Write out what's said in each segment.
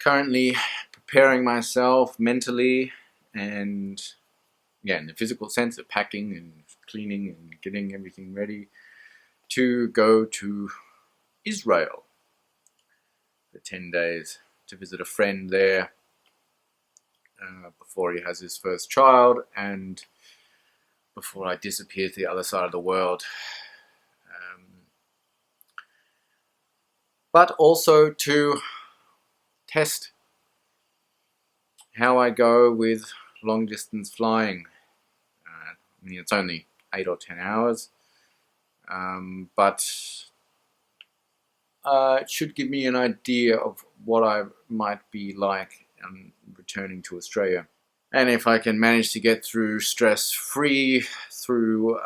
currently preparing myself mentally and, yeah, in the physical sense of packing and cleaning and getting everything ready to go to Israel for 10 days to visit a friend there before he has his first child and before I disappear to the other side of the world. But also to test how I go with long distance flying. I mean, it's only 8 or 10 hours, but it should give me an idea of what I might be like returning to Australia. And if I can manage to get through stress-free through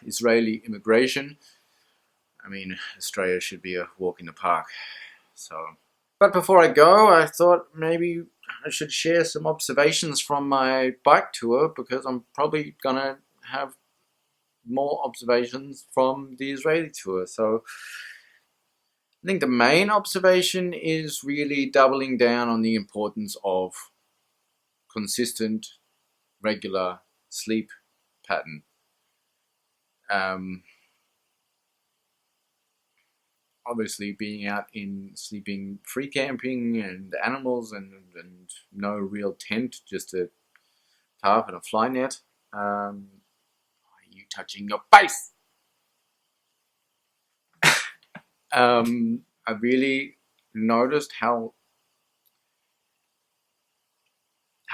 Israeli immigration, I mean, Australia should be a walk in the park. But before I go, I thought maybe I should share some observations from my bike tour, because I'm probably gonna have more observations from the Israeli tour. So I think the main observation is really doubling down on the importance of consistent, regular sleep pattern. Obviously, being out in sleeping free camping and animals and no real tent, just a tarp and a fly net. Are you touching your face? I really noticed how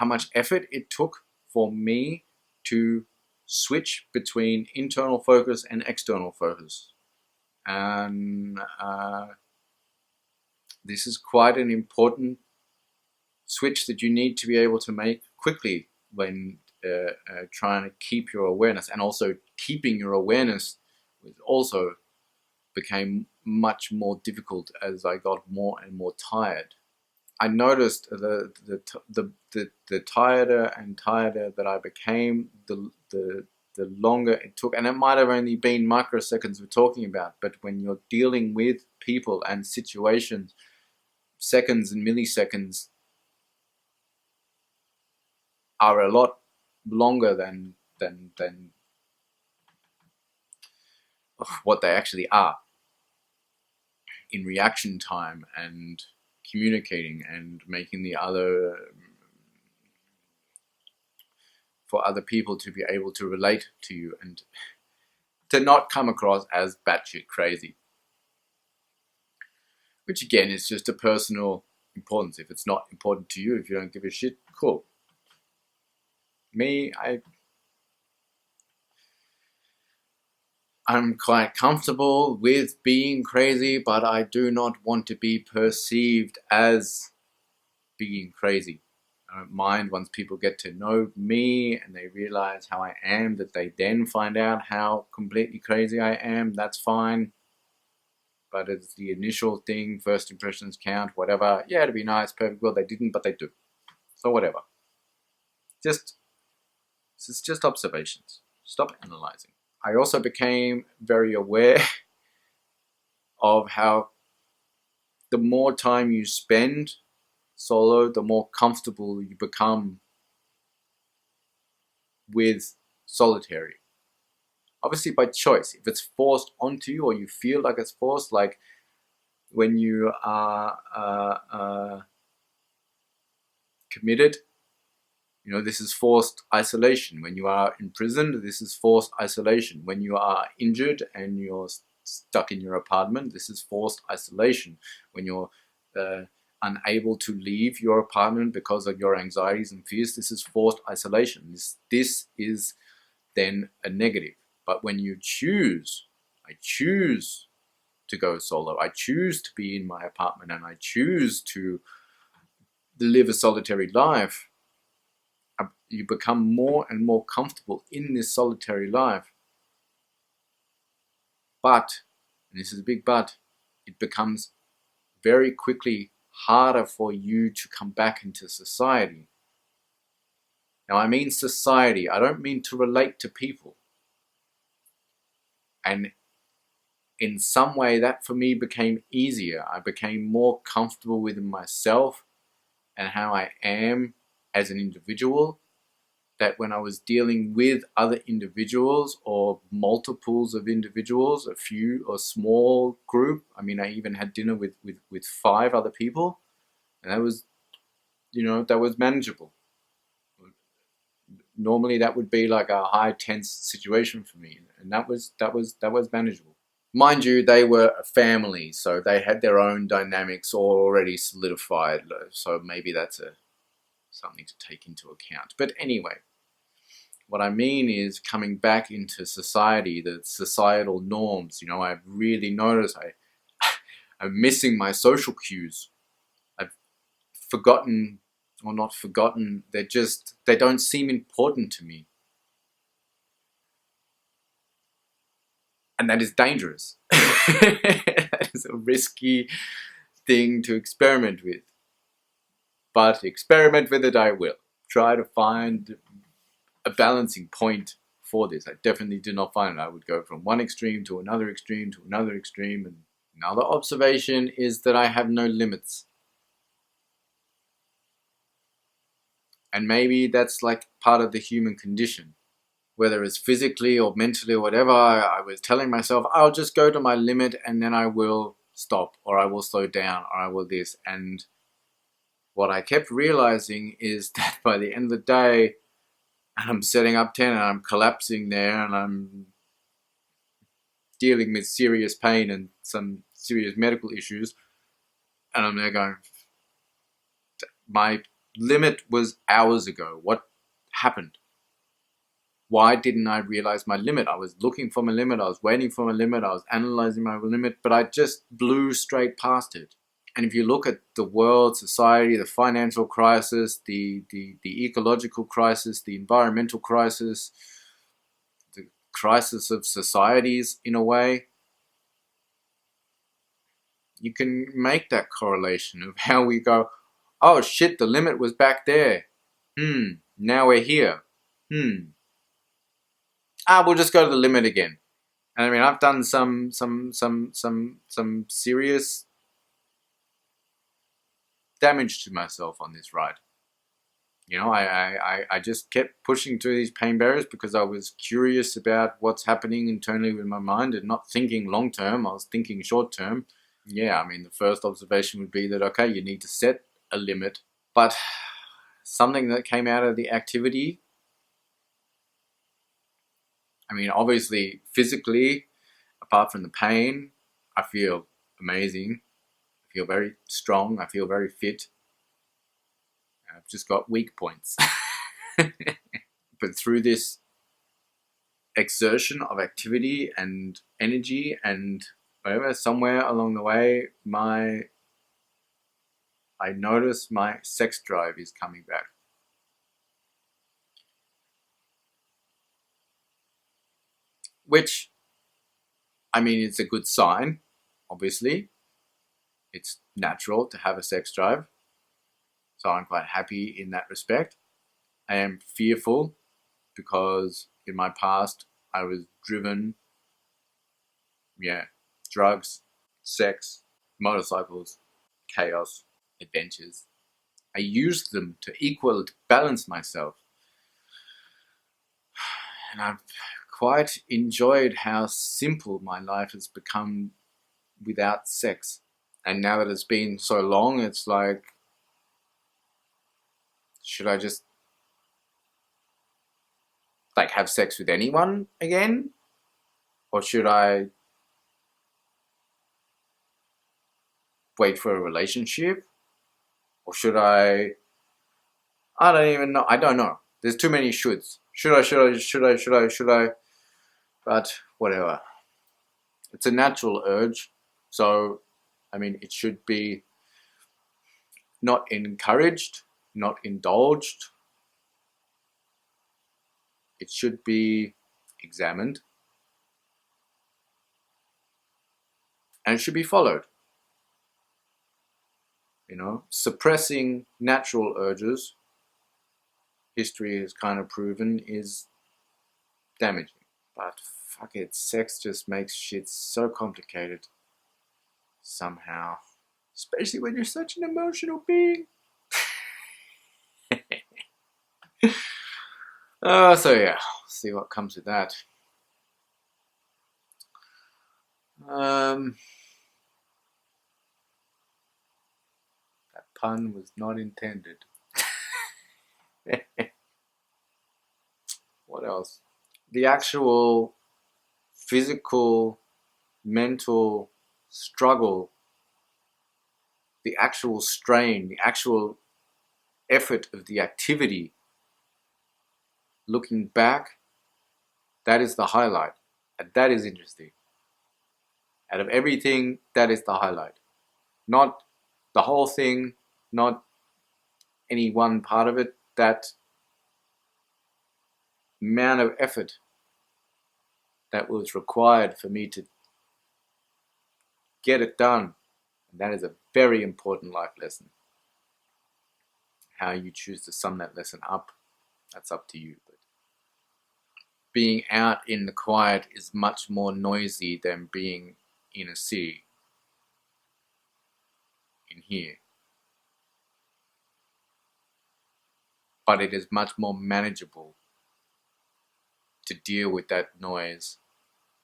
much effort it took for me to switch between internal focus and external focus. And this is quite an important switch that you need to be able to make quickly when trying to keep your awareness, and also keeping your awareness also became much more difficult as I got more and more tired. I noticed the tireder and tireder that I became, the longer it took, and it might have only been microseconds we're talking about, but when you're dealing with people and situations, seconds and milliseconds are a lot longer than what they actually are in reaction time and communicating and making the other, for other people to be able to relate to you and to not come across as batshit crazy. Which again is just a personal importance. If it's not important to you, if you don't give a shit, cool. Me, I'm quite comfortable with being crazy, but I do not want to be perceived as being crazy. I don't mind once people get to know me and they realize how I am, that they then find out how completely crazy I am. That's fine. But it's the initial thing, first impressions count, whatever. Yeah, it'd be nice, perfect. Well, they didn't, but they do. So whatever. This is just observations. Stop analyzing. I also became very aware of how the more time you spend solo, the more comfortable you become with solitary. Obviously by choice. If it's forced onto you or you feel like it's forced, like when you are committed, you know, this is forced isolation. When you are imprisoned, this is forced isolation. When you are injured and you're stuck in your apartment, this is forced isolation. When you're unable to leave your apartment because of your anxieties and fears, this is forced isolation. This is then a negative. But when you choose, I choose to go solo, I choose to be in my apartment, and I choose to live a solitary life, you become more and more comfortable in this solitary life. But, and this is a big but, it becomes very quickly harder for you to come back into society. Now I mean society, I don't mean to relate to people. And in some way that for me became easier. I became more comfortable within myself and how I am as an individual, that when I was dealing with other individuals or multiples of individuals, a few or small group, I mean, I even had dinner with 5 other people, and that was, that was manageable. Normally that would be like a high tense situation for me, and that was manageable. Mind you, they were a family, so they had their own dynamics already solidified, so maybe that's something to take into account. But anyway, what I mean is coming back into society, the societal norms. I've really noticed I'm missing my social cues. I've forgotten, or not forgotten, they don't seem important to me. And that is dangerous. That is a risky thing to experiment with. But experiment with it I will. Try to find a balancing point for this. I definitely did not find it. I would go from one extreme to another extreme to another extreme. And another observation is that I have no limits. And maybe that's like part of the human condition. Whether it's physically or mentally or whatever, I was telling myself, I'll just go to my limit and then I will stop, or I will slow down, or I will this. And what I kept realizing is that by the end of the day, I'm setting up 10 and I'm collapsing there and I'm dealing with serious pain and some serious medical issues. And I'm there going, my limit was hours ago. What happened? Why didn't I realize my limit? I was looking for my limit. I was waiting for my limit. I was analyzing my limit, but I just blew straight past it. And if you look at the world, society, the financial crisis, the ecological crisis, the environmental crisis, the crisis of societies in a way, you can make that correlation of how we go, oh shit, the limit was back there. Now we're here. We'll just go to the limit again. And I mean, I've done some serious damage to myself on this ride. I just kept pushing through these pain barriers because I was curious about what's happening internally with my mind and not thinking long term. I was thinking short term. Yeah, I mean, the first observation would be that, okay, you need to set a limit. But something that came out of the activity, I mean, obviously, physically, apart from the pain, I feel amazing. I feel very strong. I feel very fit. I've just got weak points. But through this exertion of activity and energy and whatever, somewhere along the way, I notice my sex drive is coming back. Which, I mean, it's a good sign, obviously. It's natural to have a sex drive. So I'm quite happy in that respect. I am fearful because in my past I was driven, drugs, sex, motorcycles, chaos, adventures. I used them to balance myself. And I've quite enjoyed how simple my life has become without sex. And now that it's been so long, it's like, should I just have sex with anyone again? Or should I wait for a relationship? Or should I don't even know. I don't know. There's too many shoulds. Should I? But whatever. It's a natural urge. So, I mean, it should be not encouraged, not indulged. It should be examined. And it should be followed. Suppressing natural urges, history has kind of proven, is damaging. But fuck it, sex just makes shit so complicated somehow. Especially when you're such an emotional being. So yeah, see what comes with that. That pun was not intended. What else? The actual physical, mental struggle, the actual strain, the actual effort of the activity, looking back, that is the highlight. And that is interesting. Out of everything, that is the highlight. Not the whole thing, not any one part of it. That amount of effort that was required for me to get it done. And that is a very important life lesson. How you choose to sum that lesson up, that's up to you. But being out in the quiet is much more noisy than being in a city, in here. But it is much more manageable to deal with that noise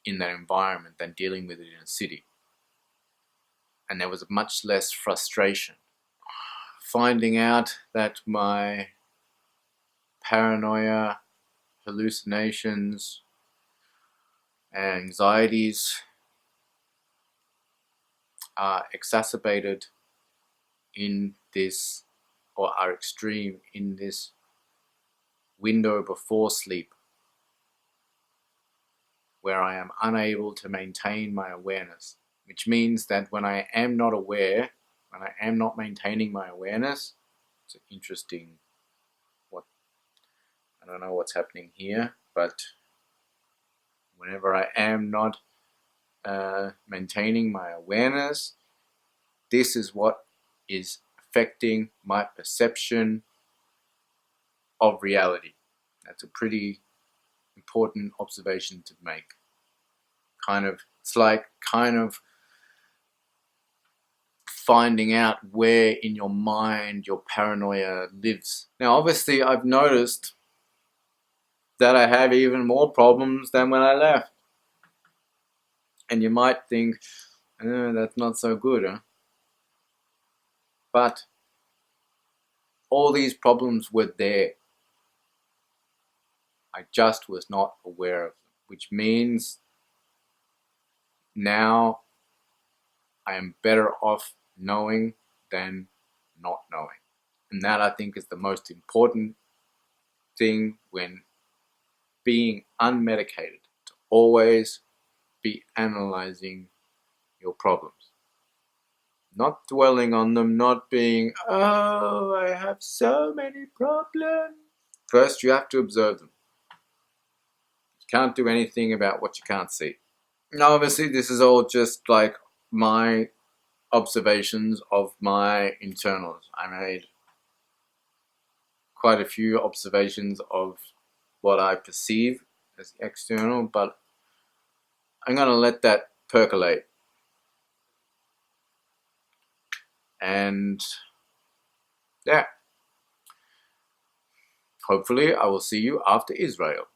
in that environment than dealing with it in a city. And there was much less frustration. Finding out that my paranoia, hallucinations, anxieties are exacerbated in this, or are extreme in this window before sleep, where I am unable to maintain my awareness, which means that when I am not aware, when I am not maintaining my awareness, it's interesting. I don't know what's happening here, but whenever I am not maintaining my awareness, this is what is affecting my perception of reality. That's a pretty important observation to make. It's like finding out where in your mind your paranoia lives. Now, obviously, I've noticed that I have even more problems than when I left. And you might think, that's not so good, huh? But all these problems were there. I just was not aware of them, which means now I am better off knowing than not knowing. And that, I think, is the most important thing when being unmedicated, to always be analyzing your problems. Not dwelling on them, not being, oh, I have so many problems. First, you have to observe them. You can't do anything about what you can't see. Now, obviously, this is all just like my observations of my internals. I made quite a few observations of what I perceive as external, but I'm going to let that percolate. And yeah, hopefully I will see you after Israel.